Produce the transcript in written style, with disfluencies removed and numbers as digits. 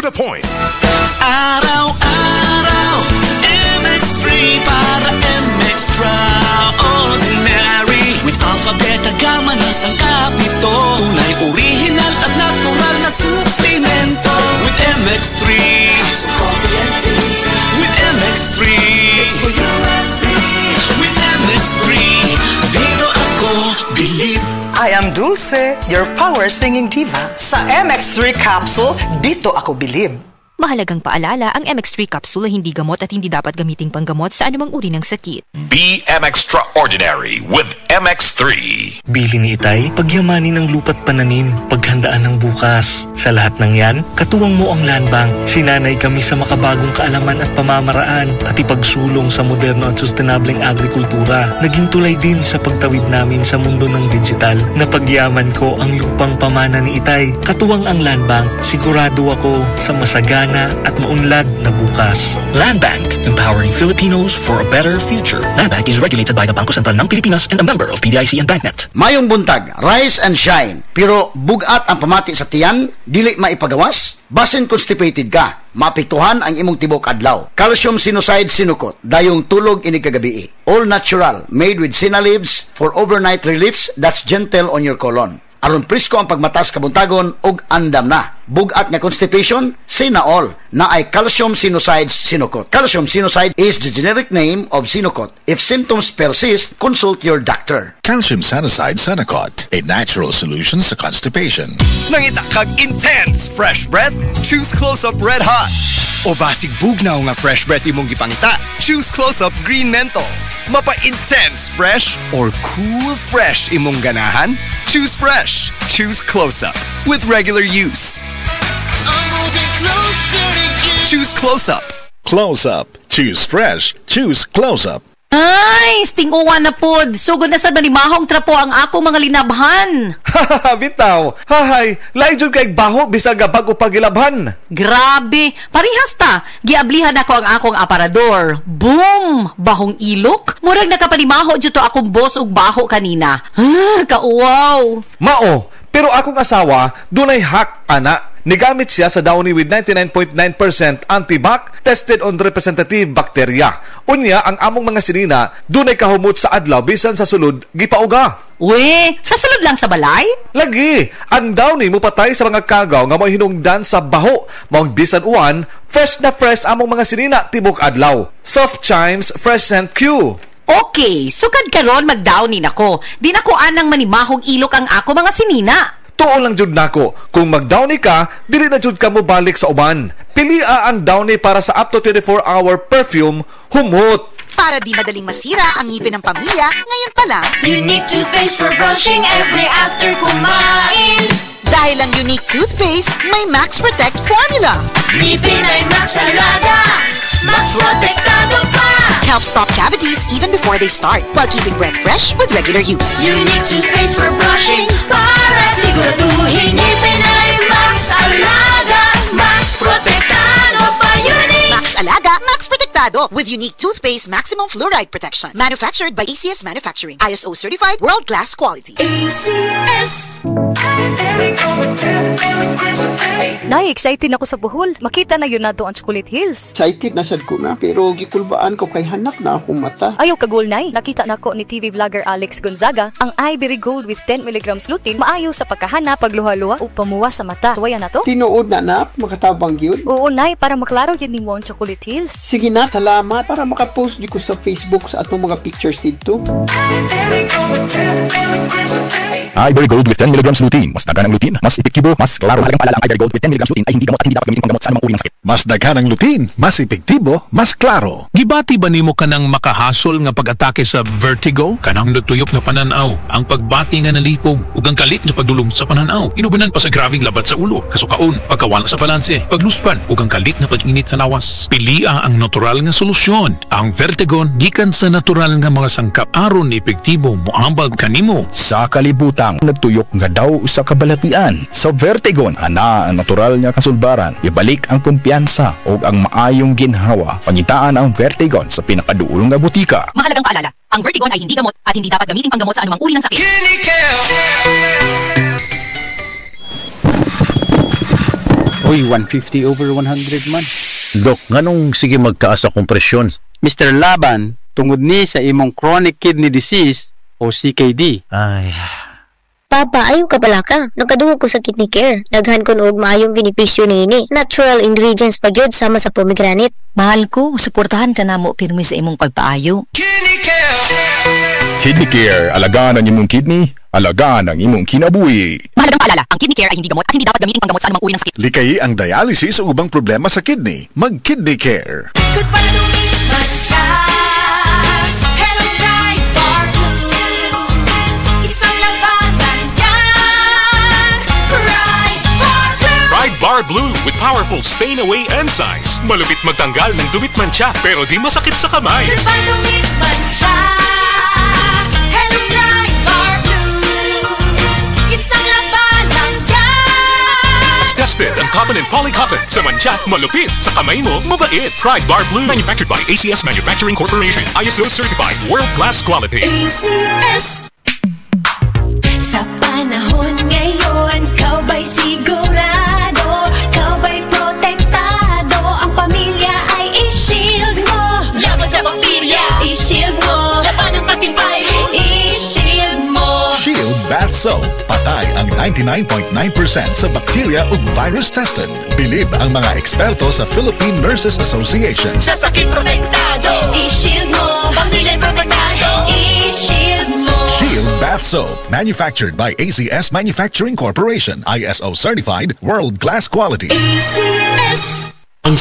to the point. Araw-araw, MX3 para extraordinary. With Alpha, Beta, Gamma na sangkap nito. Tunay, original at natural na suplemento. With MX3, it's coffee and tea. With MX3, it's for you and me. With MX3, dito ako believe. I am Dulce, your power singing diva. Sa MX3 capsule, dito ako bilib. Mahalagang paalala, ang MX3 capsule ay hindi gamot at hindi dapat gamiting panggamot sa anumang uri ng sakit. Be extraordinary with MX3. Bili ni Itay, pagyamanin ng lupa't pananim, paghandaan ng bukas. Sa lahat ng yan, katuwang mo ang Land Bank. Sinanay kami sa makabagong kaalaman at pamamaraan, pati pagsulong sa moderno at sustainableng agrikultura. Naging tulay din sa pagtawid namin sa mundo ng digital. Napagyaman ko ang lupang pamana ni Itay. Katuwang ang Land Bank, sigurado ako sa masagana at maunlad na bukas. Land Bank, empowering Filipinos for a better future. Land Bank is regulated by the Bangko Sentral ng Pilipinas and a member of PDIC and BancNet. Mayong buntag, rise and shine, pero bugat ang pamati sa tiyan, dili maipagawas. Basin constipated ka, maapektuhan ang imong tibok adlaw. Calcium Sinucide Sinukot, dayong tulog ini kagabi. All natural, made with Sina leaves for overnight reliefs that's gentle on your colon. Aron presko ang pagmatas kabuntagon og andam na. Bugat nga constipation, Sinaol, na ay Calcium Sinucide Sinukot. Calcium Sinucide is the generic name of Sinukot. If symptoms persist, consult your doctor. Calcium Sinucide Sinukot, a natural solution sa constipation. Nangita kag intense fresh breath? Choose Close-Up Red Hot. O basig bugnaw nga fresh breath imong gipangita? Choose Close-Up Green Menthol. Mapa-intense fresh or cool fresh imong ganahan? Choose fresh. Choose Close-Up with regular use. Choose Close-Up. Close-Up. Choose fresh. Choose Close-Up. Ay, stinguwa na pod. Sugod na sa manimahong trapo ang akong mga linabhan. Hahaha, bitaw. Hahay, layon kay baho bisag bago pagilabhan. Grabe, parihas ta. Giablihan ako ang akong aparador. Boom! Bahong ilok. Murag nakapanimaho dito akong boss og baho kanina. Kauwaw. Mao, pero akong asawa dunay hack ana. Nigamit siya sa Downy with 99.9% antibac tested on representative bacteria. Unya ang among mga sinina dunay kahumot sa adlaw bisan sa sulod gipauga. We, sa sulod lang sa balay? Lagi, ang Downy mo patay sa mga kagaw nga may hinungdan sa baho. Maong bisan uwan, fresh na fresh among mga sinina tibok adlaw. Soft Chimes Fresh Scent Q. Okay, sukad karon mag-Downy nako. Di nako anang manimahong ilok ang ako mga sinina. Tuon lang jud nako, kung mag-Downy ka, dili na jud ka mo balik sa uban. Pilia ang Downy para sa up to 24-hour perfume, humot. Para di madaling masira ang ngipin ng pamilya, ngayon pa lang, Unique toothpaste for brushing every after kumain. Dahil ang Unique toothpaste, may Max Protect formula. Ngipin ay Max Alaga, Max Protektado pa. Help stop cavities even before they start, while keeping breath fresh with regular use. Unique toothpaste for brushing, para siguraduhin ngipin ay Max Alaga, Max Protektado pa. Unique Max Alaga, Max Protektado with Unique toothpaste maximum fluoride protection. Manufactured by ACS Manufacturing. ISO certified world-class quality. ACS. Nay, excited ako sa Bohol. Makita na yun nato ang Chocolate Hills. Excited na sad ko na, pero gikulbaan ko kay hanak na akong mata. Ayaw kagol, Nay. Nakita na ko ni TV vlogger Alex Gonzaga ang Ivory Gold with 10 mg lutein maayo sa pagkahana, pagluha-luha o pamuwa sa mata. Tuwaya na to? Tinuod na na, makatabang yun. Oo, Nay, para maklaro yun ni mo ang Chocolate Hills. Sige na, salamat. Para makapost di ko sa Facebook sa atong mga pictures dito. Ivory Gold with 10 mg lutein. Mas dagan ang lutein, mas epektibo, mas klaro. Mahalagang paalala, ang Ivory Gold with 10 mg lutein ay hindi gamot at hindi dapat gamitin panggamot sa anumang uri ng sakit. Mas dagan ang lutein, mas epektibo, mas klaro. Gibati ba nimo kanang makahasol nga pag-atake sa vertigo? Kanang nagtuyok nga pananaw, ang pagbati nga nalipog, ug ang kalit nga pagdulom sa pananaw. Inubanan pa sa grabing labat sa ulo, kasukaon, pagkawala sa balanse, pagluspan, ug ang kalit na pag-init sa nawas. Pilia ang natural nga solusyon. Ang Vertigon gikan sa natural nga mga sangkap aron epektibo moambag kanimo. Sa kalibutang nagtuyok nga daw sa kabalatian. Sa Vertigon ana ang natural nga kasulbaran. Ibalik ang kumpiyansa o ang maayong ginhawa. Pangitaan ang Vertigon sa pinakaduolong nga butika. Mahalagang paalala, ang Vertigon ay hindi gamot at hindi dapat gamitin panggamot sa anumang uri ng sakit. Uy, 150 over 100 man. Dok, nganong sige magkaas akong presyon? Mr. Laban, tungod ni sa imong chronic kidney disease o CKD. Ay. Papa, ayaw ka pala ka. Nagkadungog ko sa kidney care. Daghan ko noog maayong benepisyo niini. Natural ingredients pa gyud sama sa pomegranate. Mahal ko, suportahan ka namo pirmi sa imong pagpaayo. Kidney Care, alagaan ang imong kidney, alagaan ang imong kinabuhi. Mahalagang paalala, ang kidney care ay hindi gamot at hindi dapat gamitin panggamot sa anumang uri ng sakit. Likayi ang dialysis o ubang problema sa kidney. Mag-Kidney Care. Ikot para lumipas siya. Hello, Pride Bar Blue. Isang labanan yan. Pride Bar Blue. Pride Bar Blue with powerful stain-away enzymes. Malupit magtanggal ng dumit mancha pero di masakit sa kamay. Ikot para lumipas siya. Hello, Pride Bar Blue. Isang labanan yan. As tested ang cotton and polycotton. Sa mancha, malupit. Sa kamay mo, mabait. Pride Bar Blue. Manufactured by ACS Manufacturing Corporation. ISO certified. World-class quality. ACS. Sa panahon ngayon, kau ba'y sigurado? Kau ba'y protektado? Ang pamilya ay i-shield mo. Laban sa bakterya, i-shield mo. Laban ng pati virus, i-shield mo. Shield Bath Soap. Patay ang 99.9% sa bacteria ug virus tested. Bilib ang mga eksperto sa Philippine Nurses Association. Sa sakit protektado, i-shield mo. Pamilya protektado, i-shield mo. Shield Bath Soap. Manufactured by ACS Manufacturing Corporation. ISO certified. World-class quality. ACS. Ang